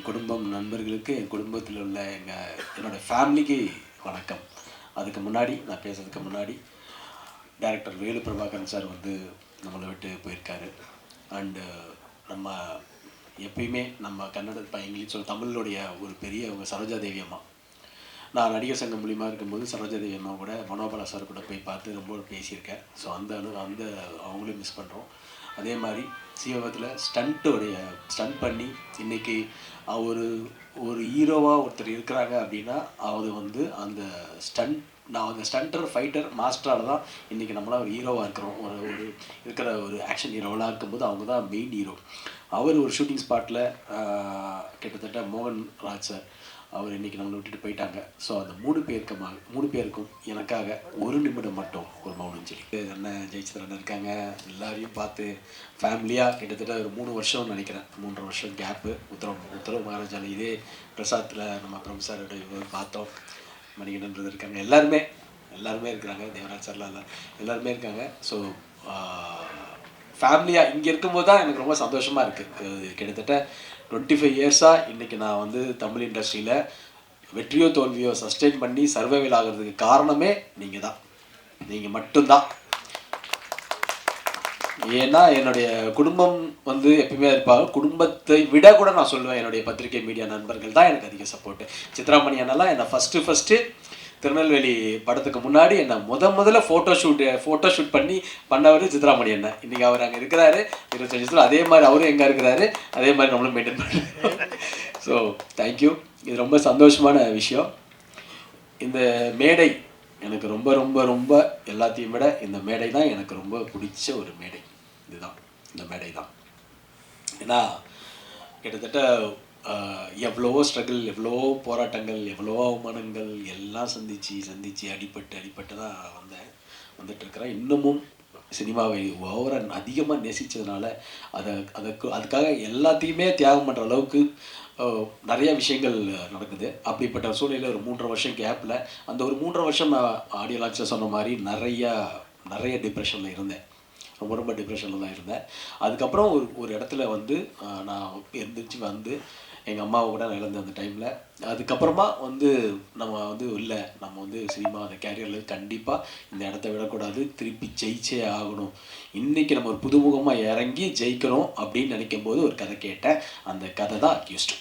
குடும்பம் நண்பர்களுக்கு, என் குடும்பத்தில் உள்ள என்னோடய ஃபேமிலிக்கு வணக்கம். அதுக்கு முன்னாடி நான் பேசுறதுக்கு முன்னாடி டைரக்டர் வேலு பிரபாகரன் சார் வந்து நம்மளை விட்டு போயிருக்காரு. அண்டு நம்ம எப்பயுமே நம்ம கன்னட இங்கிலீஷ் தமிழுடைய ஒரு பெரிய சரோஜா தேவி அம்மா. நான் நடிகர் சங்கம் மூலிமா இருக்கும்போது சரோஜா தேவி அம்மா கூட மனோபாலா சார் கூட போய் பார்த்து ரொம்ப பேசியிருக்கேன். ஸோ அந்த அவங்களையும் மிஸ் பண்ணுறோம். அதே மாதிரி சீவகத்தில் ஸ்டண்ட் பண்ணி இன்றைக்கி ஒரு ஹீரோவாக ஒருத்தர் இருக்கிறாங்க அப்படின்னா அது வந்து அந்த ஸ்டண்டர் ஃபைட்டர் மாஸ்டரால் தான் இன்றைக்கி நம்மளாம் ஒரு ஹீரோவாக இருக்கிறோம். ஒரு இருக்கிற ஒரு ஆக்ஷன் ஹீரோவெலாம் இருக்கும்போது அவங்க தான் மெயின் ஹீரோ. அவர் ஒரு ஷூட்டிங் ஸ்பாட்டில் கிட்டத்தட்ட மோகன் ராஜ் சார் அவர் இன்றைக்கி நம்மளை விட்டுட்டு போயிட்டாங்க. ஸோ அந்த மூணு பேருக்கும் எனக்காக ஒரு நிமிடம் மட்டும் ஒரு மௌனம் சொல்லி அண்ணன் ஜெயிச்சந்திரன் இருக்காங்க. எல்லாரையும் பார்த்து ஃபேமிலியாக கிட்டத்தட்ட ஒரு 3 வருஷம்னு நினைக்கிறேன், 3.5 வருஷம் கேப்பு. உத்தரவு மகாராஜாவில் இதே பிரசாத்தில் நம்ம பிரபு சாரோட பார்த்தோம். மணிகண்டன் இருக்காங்க, எல்லாருமே இருக்கிறாங்க, தேவராஜ் சார்லாம் எல்லாருமே இருக்காங்க. ஸோ ஃபேமிலியாக இங்கே இருக்கும்போது தான் எனக்கு ரொம்ப சந்தோஷமாக இருக்குது. கிட்டத்தட்ட 25 இயர்ஸாக இன்றைக்கி நான் வந்து தமிழ் இண்டஸ்ட்ரியில் வெற்றியோ தோல்வியோ சஸ்டெயின் பண்ணி சர்வைவல் ஆகிறதுக்கு காரணமே நீங்கள் மட்டும்தான். ஏன்னா என்னுடைய குடும்பம் வந்து எப்பயுமே இருப்பாங்க. குடும்பத்தை விட கூட நான் சொல்லுவேன், என்னுடைய பத்திரிகை மீடியா நண்பர்கள் தான் எனக்கு அதிக சப்போர்ட்டு. சித்ராமணி அண்ணெல்லாம் என்னை ஃபஸ்ட்டு திருநெல்வேலி படத்துக்கு முன்னாடி என்னை முதல்ல ஃபோட்டோ ஷூட் பண்ணவர் சித்ராமணி அண்ணன். இன்றைக்கி அவர் அங்கே இருக்கிறாரு 25 வருஷத்தில். அதே மாதிரி அவரும் எங்கே இருக்கிறாரு, அதே மாதிரி நம்மளும் மெயின்டைன் பண்ணுறோம். So thank you. இது ரொம்ப சந்தோஷமான விஷயம். இந்த மேடை எனக்கு ரொம்ப ரொம்ப ரொம்ப எல்லாத்தையும் விட இந்த மேடை தான் எனக்கு ரொம்ப பிடிச்ச ஒரு மேடை. இந்த மேடை தான். ஏன்னா கிட்டத்தட்ட எவ்வளவோ ஸ்ட்ரகிள், எவ்வளவோ போராட்டங்கள், எவ்வளவோ அவமானங்கள் எல்லாம் சந்தித்து அடிபட்டு தான் வந்துட்டுருக்கிறேன். இன்னமும் சினிமாவை அதிகமாக நேசித்ததுனால அதுக்காக எல்லாத்தையுமே தியாகம் பண்ணுற அளவுக்கு நிறைய விஷயங்கள் நடக்குது. அப்படிப்பட்ட சூழ்நிலையில் ஒரு 3.5 வருஷம் கேப்பில் அந்த ஒரு 3.5 வருஷம் நான் ஆடியோ லான்ச்சில் சொன்ன மாதிரி நிறைய டிப்ரெஷனில் இருந்தேன். ரொம்ப டிப்ரெஷனில் தான் இருந்தேன். அதுக்கப்புறம் ஒரு இடத்துல வந்து நான் எந்திரிச்சு எங்கள் அம்மாவை கூட நான் இழந்த அந்த டைமில். அதுக்கப்புறமா நம்ம சினிமா அந்த கேரியரில் கண்டிப்பாக இந்த இடத்த விடக்கூடாது, திருப்பி ஜெயிச்சே ஆகணும், இன்றைக்கி நம்ம ஒரு புதுமுகமாக இறங்கி ஜெயிக்கணும் அப்படின்னு நினைக்கும் போது ஒரு கதை கேட்டேன். அந்த கதை தான் அக்யூஸ்ட்.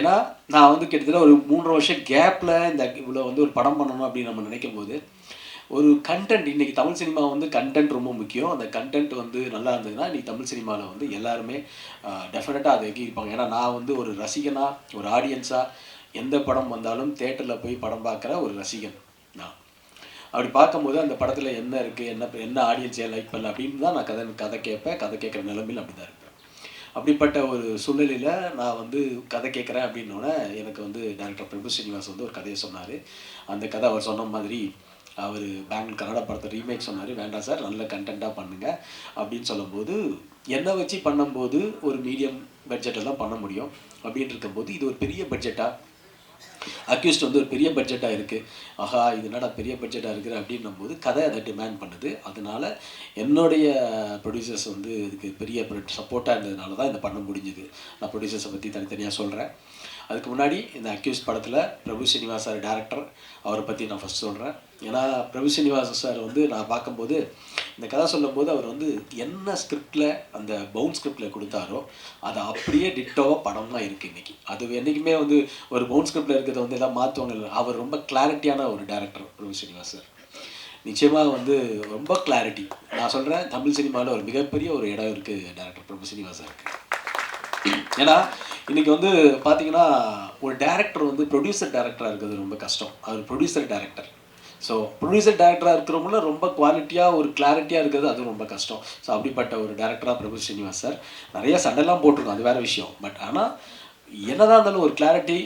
ஏன்னா நான் கிட்டத்தட்ட ஒரு 3.5 வருஷம் கேப்பில் இவ்வளோ ஒரு படம் பண்ணணும் அப்படின்னு நம்ம நினைக்கும் போது ஒரு கண்டென்ட், இன்றைக்கி தமிழ் சினிமா கண்டென்ட் ரொம்ப முக்கியம். அந்த கண்டென்ட் நல்லா இருந்ததுன்னா இன்றைக்கி தமிழ் சினிமாவில் எல்லாருமே டெஃபினட்டாக அதை எங்கிருப்பாங்க. ஏன்னா நான் ஒரு ரசிகனாக, ஒரு ஆடியன்ஸாக எந்த படம் வந்தாலும் தேட்டரில் போய் படம் பார்க்குற ஒரு ரசிகன் நான். அப்படி பார்க்கும்போது அந்த படத்தில் என்ன இருக்குது, என்ன ஆடியன்ஸை லைக் பண்ணல அப்படின்னு தான் நான் கதை கேட்குற நிலைமையில் அப்படி தான் இருப்பேன். அப்படிப்பட்ட ஒரு சூழ்நிலையில் நான் கதை கேட்குறேன் அப்படின்னோடனே எனக்கு டைரக்டர் பிரபு ஸ்ரீனிவாஸ் ஒரு கதையை சொன்னார். அந்த கதை அவர் சொன்ன மாதிரி அவர் பெங்களூர் கன்னடா படத்தை ரீமேக் சொன்னார். வேண்டாம் சார், நல்ல கண்டென்ட்டாக பண்ணுங்கள் அப்படின்னு சொல்லும்போது என்னை வச்சு பண்ணும்போது ஒரு மீடியம் பட்ஜெட்டெல்லாம் பண்ண முடியும். அப்படின்னு இருக்கும்போது இது ஒரு பெரிய பட்ஜெட்டாக, அக்யூஸ்ட் ஒரு பெரிய பட்ஜெட்டாக இருக்குது. ஆஹா, இது என்னடா பெரிய பட்ஜெட்டாக இருக்குது அப்படின்னும் போது கதை அதை டிமாண்ட் பண்ணுது. அதனால் என்னுடைய ப்ரொடியூசர்ஸ் இதுக்கு பெரிய சப்போர்ட்டாக இருந்ததுனால தான் இதை பண்ண முடிஞ்சுது. நான் ப்ரொடியூசர்ஸை பற்றி தனித்தனியாக சொல்கிறேன். அதுக்கு முன்னாடி இந்த அக்யூஸ்ட் படத்தில் பிரபு ஸ்ரீனிவாஸ் சார் டேரக்டர், அவரை பற்றி நான் ஃபஸ்ட் சொல்கிறேன். ஏன்னா பிரபு ஸ்ரீனிவாஸ் சார் நான் பார்க்கும்போது இந்த கதை சொல்லும்போது அவர் என்ன ஸ்கிரிப்டில் அந்த பவுன் ஸ்கிரிப்டில் கொடுத்தாரோ அதை அப்படியே டிட்டோவாக படம் தான் இருக்குது இன்றைக்கி. அது என்றைக்குமே ஒரு பவுன் ஸ்கிரிப்டில் இருக்கிறத எல்லாம் மாற்றுவாங்க. அவர் ரொம்ப கிளாரிட்டியான ஒரு டேரக்டர் பிரபு ஸ்ரீனிவாஸ் சார். நிச்சயமாக ரொம்ப கிளாரிட்டி. நான் சொல்கிறேன், தமிழ் சினிமாவில் ஒரு மிகப்பெரிய ஒரு இடம் இருக்குது டேரக்டர் பிரபு ஸ்ரீனிவாஸ் சாருக்கு. ஏன்னா இன்றைக்கி பார்த்தீங்கன்னா ஒரு டேரக்டர் ப்ரொடியூசர் டேரக்டராக இருக்கிறது ரொம்ப கஷ்டம். அவர் ப்ரொடியூசர் டேரக்டர். ஸோ ப்ரொடியூசர் டேரக்டராக இருக்கிறவங்கள ரொம்ப குவாலிட்டியாக ஒரு கிளாரிட்டியாக இருக்கிறது அது ரொம்ப கஷ்டம். ஸோ அப்படிப்பட்ட ஒரு டேரக்டராக பிரபு ஸ்ரீனிவாஸ் சார். நிறைய சண்டைலாம் போட்டிருக்கோம், அது வேறு விஷயம். பட் ஆனால் என்னதான் இருந்தாலும் ஒரு கிளாரிட்டி,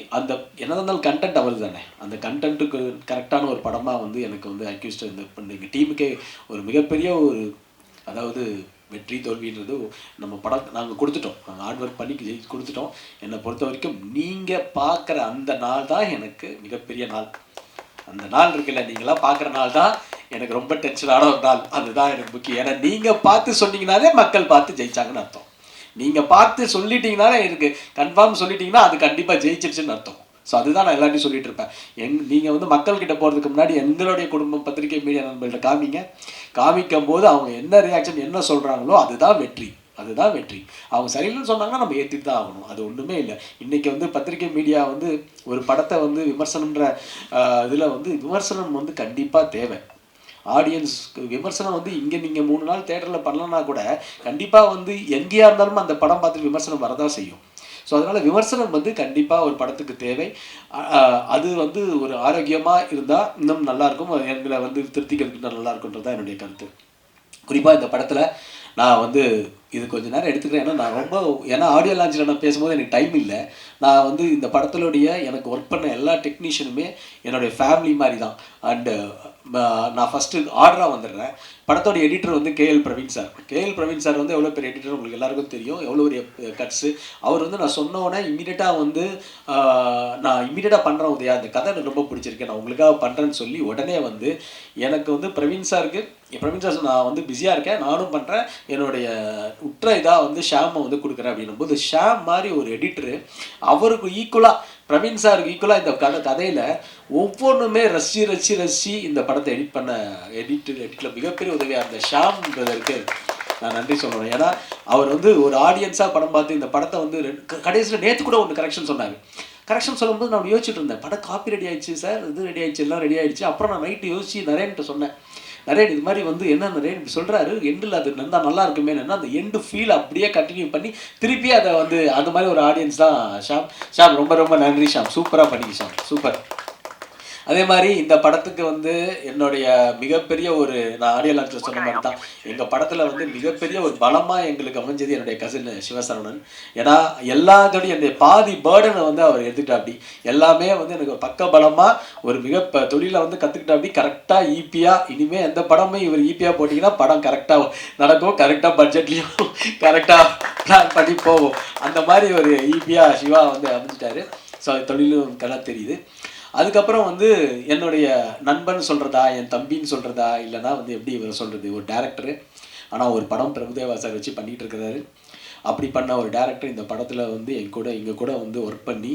என்னதான் இருந்தாலும் கண்டென்ட் அவர் தானே. அந்த கண்டென்ட்டுக்கு கரெக்டான ஒரு படமாக எனக்கு அக்யூஸ்ட் எங்கள் டீமுக்கே ஒரு மிகப்பெரிய ஒரு, அதாவது வெற்றி தோல்வின்றது நம்ம படம் நாங்கள் கொடுத்துட்டோம், நாங்கள் ஹார்ட் ஒர்க் பண்ணி கொடுத்துட்டோம். என்னை பொறுத்த வரைக்கும் நீங்கள் பார்க்குற அந்த நாள் தான் எனக்கு மிகப்பெரிய நாள். அந்த நாள் இருக்குல்ல, நீங்களாம் பார்க்குற நாள் தான் எனக்கு ரொம்ப டென்ஷனான ஒரு நாள். அதுதான் எனக்கு முக்கியம். ஏன்னா நீங்கள் பார்த்து சொன்னீங்கனாலே மக்கள் பார்த்து ஜெயிச்சாங்கன்னு அர்த்தம். நீங்கள் பார்த்து சொல்லிட்டீங்கன்னா எனக்கு கன்ஃபார்ம் சொல்லிட்டீங்கன்னா அது கண்டிப்பாக ஜெயிச்சிருச்சுன்னு அர்த்தம். ஸோ அதுதான் நான் எல்லாத்தையும் சொல்லிட்டு இருப்பேன். நீங்கள் வந்து மக்கள்கிட்ட போகிறதுக்கு முன்னாடி எங்களுடைய குடும்பம் பத்திரிகை மீடியா நண்பர்கள்ட்ட காமிக்கும் போது அவங்க என்ன ரியாக்ஷன் என்ன சொல்கிறாங்களோ அதுதான் வெற்றி. அதுதான் வெற்றி. அவங்க சரியில்லைன்னு சொன்னாங்கன்னா நம்ம ஏற்றிட்டு தான் ஆகணும். அது ஒன்றுமே இல்லை. இன்றைக்கி வந்து பத்திரிகை மீடியா வந்து ஒரு படத்தை வந்து விமர்சனம்ன்ற இதில் வந்து விமர்சனம் வந்து கண்டிப்பாக தேவை. ஆடியன்ஸ்க்கு விமர்சனம் வந்து இங்கே நீங்கள் 3 நாள் தேட்டரில் பண்ணலன்னா கூட கண்டிப்பாக வந்து எங்கேயா இருந்தாலும் அந்த படம் பார்த்துட்டு விமர்சனம் வரதான் செய்யும். ஸோ அதனால் விமர்சனம் வந்து கண்டிப்பாக ஒரு படத்துக்கு தேவை. அது வந்து ஒரு ஆரோக்கியமாக இருந்தால் இன்னும் நல்லாயிருக்கும். எங்களை வந்து திருப்திகளுக்கு நல்லா இருக்குன்றது தான் என்னுடைய கருத்து. குறிப்பாக இந்த படத்தில் நான் வந்து இது கொஞ்சம் நேரம் எடுத்துக்கிறேன். ஏன்னா நான் ரொம்ப ஆடியோ லான்ச்சில் நான் பேசும்போது எனக்கு டைம் இல்லை. நான் வந்து இந்த படத்தினுடைய எனக்கு ஒர்க் பண்ண எல்லா டெக்னீஷியனுமே என்னுடைய ஃபேமிலி மாதிரி தான். அண்டு நான் ஃபஸ்ட்டு ஆர்டராக வந்துடுறேன். படத்தோட எடிட்டர் வந்து கேஎல் பிரவீன் சார் வந்து எவ்வளோ பெரிய எடிட்டர் உங்களுக்கு எல்லாருக்கும் தெரியும். எவ்வளோ பெரிய கட்ஸு. அவர் வந்து நான் சொன்னோன்னே இம்மீடியட்டாக வந்து நான் இம்மீடியட்டாக பண்ணுறேன் உதயா, அந்த கதை எனக்கு ரொம்ப பிடிச்சிருக்கேன், நான் உங்களுக்காக பண்ணுறேன்னு சொல்லி உடனே வந்து எனக்கு வந்து பிரவீன் சார் நான் வந்து பிஸியாக இருக்கேன், நானும் பண்ணுறேன், என்னுடைய உற்ற இதாக வந்து ஷாமை வந்து கொடுக்குறேன் அப்படின்னும் போது ஷாம் மாதிரி ஒரு எடிட்டரு அவருக்கு ஈக்குவலாக பிரவீன் சாருக்கு ஈக்குவலாக இந்த கதையில் ஒவ்வொன்றுமே ரசி இந்த படத்தை எடிட்டில் மிகப்பெரிய உதவியாக இருந்த ஷாம் பிரதருக்கு நான் நன்றி சொல்லணும். ஏன்னா அவர் வந்து ஒரு ஆடியன்ஸாக படம் பார்த்து இந்த படத்தை வந்து கடைசியில் நேற்று கூட ஒன்று கரெக்ஷன் சொன்னார். கரெக்ஷன் சொல்லும்போது நான் யோசிச்சுட்டு இருந்தேன், படம் காப்பி ரெடி ஆயிடுச்சு சார், இது ரெடி ஆயிடுச்சு, எல்லாம் ரெடி ஆயிடுச்சு. அப்புறம் நான் நைட்டு யோசிச்சு நரேன்கிட்ட சொன்னேன், நரேன் இது மாதிரி வந்து என்ன நரேன் இப்படி சொல்கிறாரு, எண்டில் அது நல்லா இருக்குமே, அந்த எண்டு ஃபீல் அப்படியே கண்டினியூ பண்ணி திருப்பி அதை வந்து அந்த மாதிரி ஒரு ஆடியன்ஸ் தான் ஷாம். ரொம்ப ரொம்ப நன்றி ஷாம், சூப்பராக பண்ணிக்க ஷாம், சூப்பர். அதே மாதிரி இந்த படத்துக்கு வந்து என்னுடைய மிகப்பெரிய ஒரு நான் ஆடியோ லான்ச்சில் சொன்ன மாதிரி தான் எங்கள் படத்தில் வந்து மிகப்பெரிய ஒரு பலமாக எங்களுக்கு அமைஞ்சது என்னுடைய கசின் சிவசரவணன். ஏன்னா எல்லாத்தோடையும் என்னுடைய பாதி பேர்டனை வந்து அவர் எடுத்துக்கிட்டாப்படி, எல்லாமே வந்து எனக்கு பக்க பலமாக ஒரு தொழிலை வந்து கற்றுக்கிட்டாப்படி, கரெக்டாக ஈப்பியாக இனிமேல் எந்த படமே இவர் ஈப்பியாக போட்டிங்கன்னா படம் கரெக்டாக நடக்கும், கரெக்டாக பட்ஜெட்லேயும் கரெக்டாக பிளான் பண்ணி போகும். அந்த மாதிரி ஒரு ஈப்பியாக சிவா வந்து அமைஞ்சிட்டாரு. ஸோ தொழிலும் நல்லா தெரியுது. அதுக்கப்புறம் வந்து என்னுடைய நண்பன் சொல்கிறதா, என் தம்பின்னு சொல்கிறதா, இல்லைனா வந்து எப்படி இவர் சொல்கிறது, ஒரு டேரக்டரு ஆனால் ஒரு படம் பிரபுதேவா சார் வச்சு பண்ணிகிட்டு இருக்கிறாரு. அப்படி பண்ண ஒரு டேரக்டர் இந்த படத்தில் வந்து எங்கள் கூட வந்து ஒர்க் பண்ணி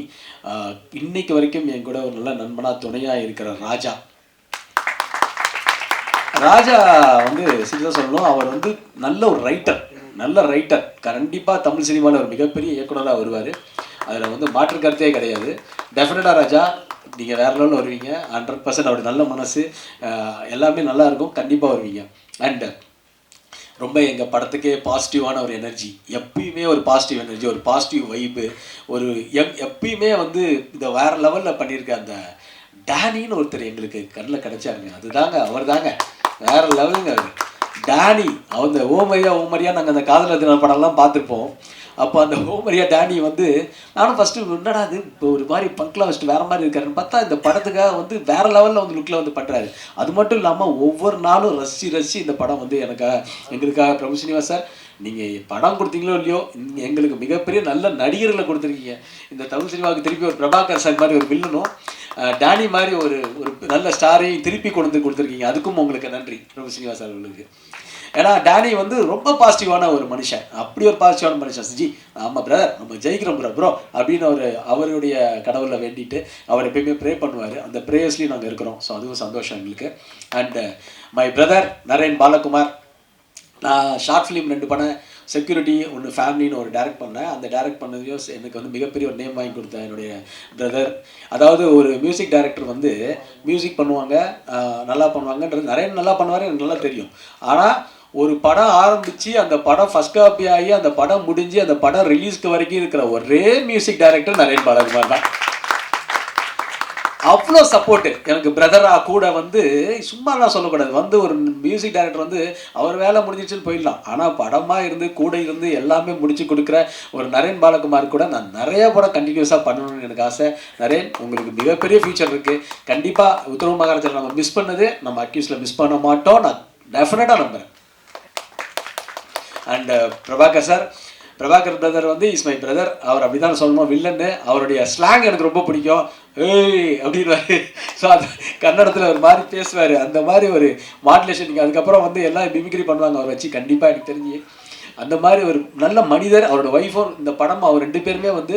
இன்னைக்கு வரைக்கும் என் கூட ஒரு நல்ல நண்பனாக துணையாக இருக்கிற ராஜா வந்து சீரியஸாக சொல்லணும், அவர் வந்து நல்ல ரைட்டர், கண்டிப்பாக தமிழ் சினிமாவில் ஒரு மிகப்பெரிய இயக்குனராக வருவார். அதில் வந்து மாற்று கருத்தே கிடையாது. டெஃபினட்டாக ராஜா நீங்கள் வேறு லெவலில் வருவீங்க. 100% அவருடைய நல்ல மனசு எல்லாமே நல்லா இருக்கும், கண்டிப்பாக வருவீங்க. அண்டு ரொம்ப எங்கள் படத்துக்கே பாசிட்டிவான ஒரு எனர்ஜி, எப்பயுமே ஒரு பாசிட்டிவ் எனர்ஜி, ஒரு பாசிட்டிவ் வைப்பு, ஒரு எப்பயுமே வந்து இந்த வேறு லெவலில் பண்ணியிருக்க அந்த டேனின்னு ஒருத்தர் எங்களுக்கு கண்ணில் கிடைச்சாருங்க. அவர் தாங்க வேறு லெவலுங்க. அவர் டேனி, அந்த ஓமரியா நாங்கள் அந்த காதலர் தின படம்லாம் பார்த்துருப்போம். அப்போ அந்த ஓமரியா டேனி வந்து நானும் ஃபஸ்ட்டு என்னடா அது இப்போ ஒரு மாதிரி பங்க்லாம் வச்சுட்டு வேறு மாதிரி இருக்காருன்னு பார்த்தா இந்த படத்துக்காக வந்து வேறு லெவலில் வந்து லுக்கில் வந்து பண்ணுறாரு. அது மட்டும் இல்லாமல் ஒவ்வொரு நாளும் ரசித்து இந்த படம் வந்து எங்களுக்காக பிரபு ஸ்ரீனிவாஸ் சார் நீங்கள் படம் கொடுத்தீங்களோ இல்லையோ எங்களுக்கு மிகப்பெரிய நல்ல நடிகர்களை கொடுத்துருக்கீங்க. இந்த தமிழ் சினிமாவுக்கு திருப்பி ஒரு பிரபாகர் சார் மாதிரி ஒரு வில்லனும் டேனி மாதிரி ஒரு நல்ல ஸ்டாரையும் திருப்பி கொடுத்துருக்கீங்க. அதுக்கும் உங்களுக்கு நன்றி பிரபு ஸ்ரீனிவாஸ் சார் உங்களுக்கு. ஏன்னா டேனி வந்து ரொம்ப பாசிட்டிவான ஒரு மனுஷன், அப்படி ஒரு பாசிட்டிவான மனுஷன். ஜி ஆமாம் பிரதர், நம்ம ஜெயிக்கிறோம் ப்ரோ அப்படின்னு அவருடைய கடவுளில் வேண்டிட்டு அவர் எப்பயுமே ப்ரே பண்ணுவார். அந்த ப்ரேயர்ஸ்லேயும் நாங்கள் இருக்கிறோம். ஸோ அதுவும் சந்தோஷம் எங்களுக்கு. And my brother Naren Balakumar, நான் ஷார்ட் ஃபிலிம் 2 படம், செக்யூரிட்டி ஒன்று, ஃபேமிலின்னு ஒரு டைரக்ட் பண்ணேன். அந்த டைரக்ட் பண்ணதையும் எனக்கு வந்து மிகப்பெரிய ஒரு நேம் வாங்கி கொடுத்தேன் என்னுடைய பிரதர். அதாவது ஒரு மியூசிக் டைரக்டர் வந்து மியூசிக் பண்ணுவாங்க, நல்லா பண்ணுவாங்கன்றது நிறைய நல்லா பண்ணுவார், எனக்கு நல்லா தெரியும். ஆனால் ஒரு படம் ஆரம்பித்து அந்த படம் ஃபஸ்ட் காப்பி ஆகி அந்த படம் முடிஞ்சு அந்த படம் ரிலீஸ்க்கு வரைக்கும் இருக்கிற ஒரே மியூசிக் டைரக்டர் நரேன் பாலகுமார் தான். அவ்வளோ சப்போர்ட்டு எனக்கு பிரதராக கூட வந்து சும்மாலாம் சொல்லக்கூடாது. வந்து ஒரு மியூசிக் டைரக்டர் வந்து அவர் வேலை முடிஞ்சிச்சுன்னு போயிடலாம், ஆனால் படமாக இருந்து கூட இருந்து எல்லாமே முடிச்சு கொடுக்குற ஒரு நரேன் பாலகுமார் கூட நான் நிறைய படம் கண்டினியூஸாக பண்ணணும்னு எனக்கு ஆசை. நரேன், உங்களுக்கு மிகப்பெரிய ஃபியூச்சர் இருக்குது. கண்டிப்பாக உத்தரவு மகாராஜில் நம்ம மிஸ் பண்ணது நம்ம அக்யூஸில் மிஸ் பண்ண மாட்டோம், நான் டெஃபினட்டாக நம்புகிறேன். அண்ட் பிரபாகர் பிரதர் வந்து இஸ் மை பிரதர். அவர் அப்படி தான் சொல்லணும், வில்லன்னு. அவருடைய ஸ்லாங் எனக்கு ரொம்ப பிடிக்கும், ஏய் அப்படின்வாரு. ஸோ அது கன்னடத்தில் ஒரு மாதிரி பேசுவார், அந்த மாதிரி ஒரு மாடுலேஷன். நீங்கள் அதுக்கப்புறம் வந்து எல்லாம் மிமிக்ரி பண்ணுவாங்க அவர் வச்சு, கண்டிப்பாக எனக்கு தெரிஞ்சு. அந்த மாதிரி ஒரு நல்ல மனிதர். அவரோட ஒய்ஃபும் இந்த படம் அவர் 2 பேருமே வந்து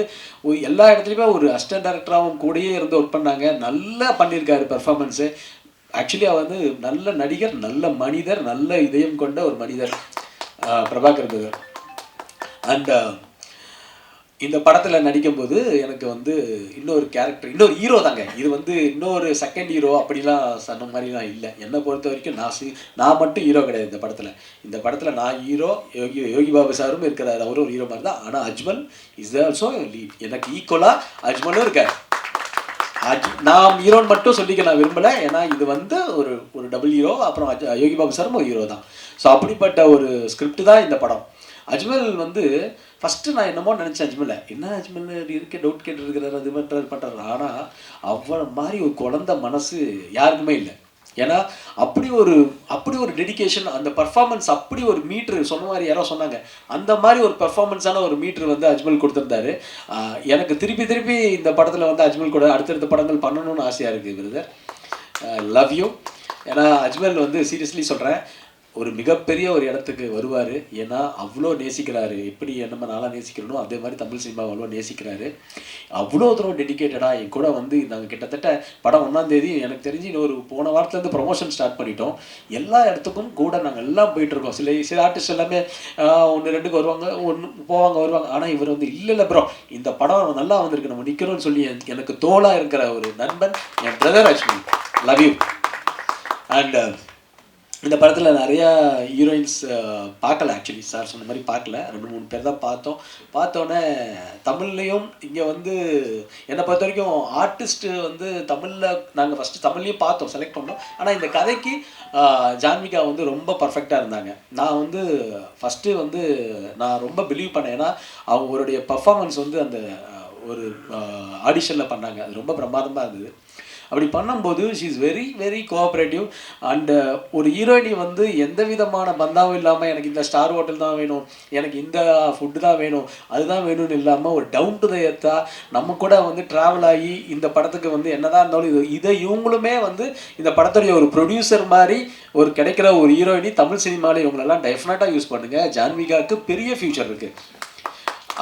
எல்லா இடத்துலையுமே ஒரு அசிஸ்டன்ட் டைரக்டராகவும் கூடயே இருந்து ஒர்க் பண்ணாங்க. நல்லா பண்ணியிருக்காரு பெர்ஃபார்மன்ஸு. ஆக்சுவலி அவர் வந்து நல்ல நடிகர், நல்ல மனிதர், நல்ல இதயம் கொண்ட ஒரு மனிதர் பிரபாகர் பிரதர். அண்ட் இந்த படத்தில் நடிக்கும்போது எனக்கு வந்து இன்னொரு கேரக்டர், இன்னொரு ஹீரோ தாங்க. இது வந்து இன்னொரு செகண்ட் ஹீரோ அப்படிலாம் சொன்ன மாதிரிலாம் இல்லை. என்னை பொறுத்த வரைக்கும் நான் மட்டும் ஹீரோ கிடையாது இந்த படத்தில். இந்த படத்தில் நான் ஹீரோ, யோகி பாபு சாரும் இருக்கிறார், அவரும் ஒரு ஹீரோ மாதிரி தான். ஆனால் அஜ்மல் இஸ் ஆல்சோ லீட். எனக்கு ஈக்குவலாக அஜ்மலும் இருக்கார். நான் ஹீரோன்னு மட்டும் சொல்லிக்க நான் விரும்பலை. ஏன்னா இது வந்து ஒரு டபுள் ஹீரோ, அப்புறம் யோகி பாபு சாரும் ஒரு ஹீரோ தான். ஸோ அப்படிப்பட்ட ஒரு ஸ்கிரிப்ட் தான் இந்த படம். அஜ்மல் வந்து ஃபஸ்ட்டு நான் என்னமோ நினச்சேன், அஜ்மலை என்ன அஜ்மல் இருக்க டவுட் கேட்டுருக்கிறாரு, அது பண்ணுறாரு. ஆனால் அவ்வளோ மாதிரி ஒரு குழந்த மனசு யாருக்குமே இல்லை. ஏன்னா அப்படி ஒரு டெடிக்கேஷன், அந்த பர்ஃபார்மன்ஸ் அப்படி ஒரு மீட்ரு சொன்ன மாதிரி யாரோ சொன்னாங்க, அந்த மாதிரி ஒரு பர்ஃபார்மன்ஸான ஒரு மீட்ரு வந்து அஜ்மல் கொடுத்துருந்தாரு. எனக்கு திருப்பி இந்த படத்தில் வந்து அஜ்மல் கூட அடுத்தடுத்த படங்கள் பண்ணணும்னு ஆசையாக இருக்குது பிரதர். Love you. ஏன்னா அஜ்மல் வந்து சீரியஸ்லி சொல்கிறேன், ஒரு மிகப்பெரிய ஒரு இடத்துக்கு வருவார். ஏன்னா அவ்வளோ நேசிக்கிறாரு. எப்படி நம்ம நாளாக நேசிக்கிறனோ அதே மாதிரி தமிழ் சினிமா அவ்வளோ நேசிக்கிறாரு. அவ்வளோ தூரம் டெடிக்கேட்டடாக என் கூட வந்து நாங்கள் கிட்டத்தட்ட படம் 1ஆம் தேதி எனக்கு தெரிஞ்சு இன்னொரு போன வாரத்துலேருந்து ப்ரொமோஷன் ஸ்டார்ட் பண்ணிட்டோம். எல்லா இடத்துக்கும் கூட நாங்கள் எல்லாம் போயிட்டுருக்கோம். சில ஆர்டிஸ்ட் எல்லாமே 1-2க்கு வருவாங்க, வருவாங்க. ஆனால் இவர் வந்து இல்லை ப்ரோ, இந்த படம் நல்லா வந்திருக்கு, நம்ம நிற்கிறோம்னு சொல்லி எனக்கு தோளாக இருக்கிற ஒரு நண்பன் என் brother Ajmal. Love you. And இந்த படத்தில் நிறையா ஹீரோயின்ஸ் பார்க்கல. ஆக்சுவலி சார் சொன்ன மாதிரி பார்க்கல, 2-3 பேர் தான் பார்த்தோன்னே தமிழ்லேயும் இங்கே வந்து என்னை பொறுத்த வரைக்கும் ஆர்டிஸ்ட்டு வந்து தமிழில் நாங்கள் ஃபஸ்ட்டு தமிழ்லேயும் பார்த்தோம், செலக்ட் பண்ணோம். ஆனால் இந்த கதைக்கு ஜான்விகா வந்து ரொம்ப பர்ஃபெக்டாக இருந்தாங்க. நான் வந்து ஃபஸ்ட்டு வந்து நான் ரொம்ப பிலீவ் பண்ணேன். ஏன்னா அவங்களுடைய பர்ஃபார்மன்ஸ் வந்து அந்த ஒரு ஆடிஷனில் பண்ணாங்க, அது ரொம்ப பிரமாதமாக இருந்தது. அப்படி பண்ணும்போது she is very very cooperative. And ஒரு ஹீரோயினி வந்து எந்த விதமான பந்தாவும் இல்லாமல் எனக்கு இந்த ஸ்டார் ஹோட்டல் தான் வேணும், எனக்கு இந்த ஃபுட்டு தான் வேணும், அதுதான் வேணும்னு இல்லாமல் ஒரு டவுன் டு த எர்த்தாக நம்ம கூட வந்து ட்ராவல் ஆகி இந்த படத்துக்கு வந்து என்னதான் இருந்தாலும் இதை இவங்களுமே வந்து இந்த படத்துடைய ஒரு ப்ரொடியூசர் மாதிரி ஒரு கிடைக்கிற ஒரு ஹீரோயினி தமிழ் சினிமாவில் இவங்களெல்லாம் டெஃபினட்டாக யூஸ் பண்ணுங்கள். ஜான்விகாவுக்கு பெரிய ஃபியூச்சர் இருக்குது.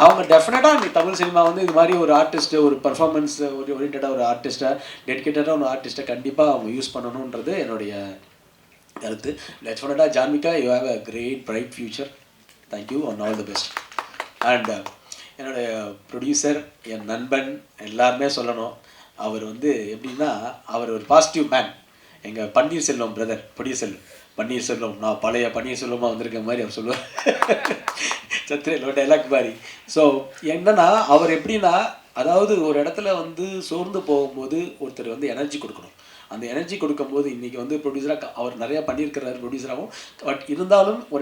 அவங்க டெஃபினட்டாக தமிழ் சினிமா வந்து இது மாதிரி ஒரு ஆர்டிஸ்ட்டு, ஒரு பர்ஃபார்மன்ஸ் ஓரியன்டாக ஒரு ஆர்டிஸ்ட்டாக, டெடிக்கேட்டடாக ஒரு ஆர்டிஸ்ட்டை கண்டிப்பாக அவங்க யூஸ் பண்ணணுன்றது என்னுடைய கருத்து. டெஃபினட்டாக Janvika, you have a great bright future. Thank you and all the best. And என்னுடைய ப்ரொடியூசர், என் நண்பன், எல்லாருமே சொல்லணும். அவர் வந்து எப்படின்னா அவர் ஒரு பாசிட்டிவ் மேன். எங்கள் பன்னீர்செல்வம் பிரதர், ப்ரொடியூசர் பன்னீர்செல்வம், நான் பழைய பன்னீர்செல்வமாக வந்திருக்க மாதிரி அவர் சொல்லுவார், சத்திர டைலாக் மாதிரி. ஸோ என்னன்னா அவர் எப்படின்னா, அதாவது ஒரு இடத்துல வந்து சோர்ந்து போகும்போது ஒருத்தர் வந்து எனர்ஜி கொடுக்கணும். அந்த எனர்ஜி கொடுக்கும்போது இன்றைக்கி வந்து ப்ரொடியூசராக அவர் நிறையா பண்ணியிருக்கிறார் ப்ரொடியூசராகவும். பட் இருந்தாலும் ஒரு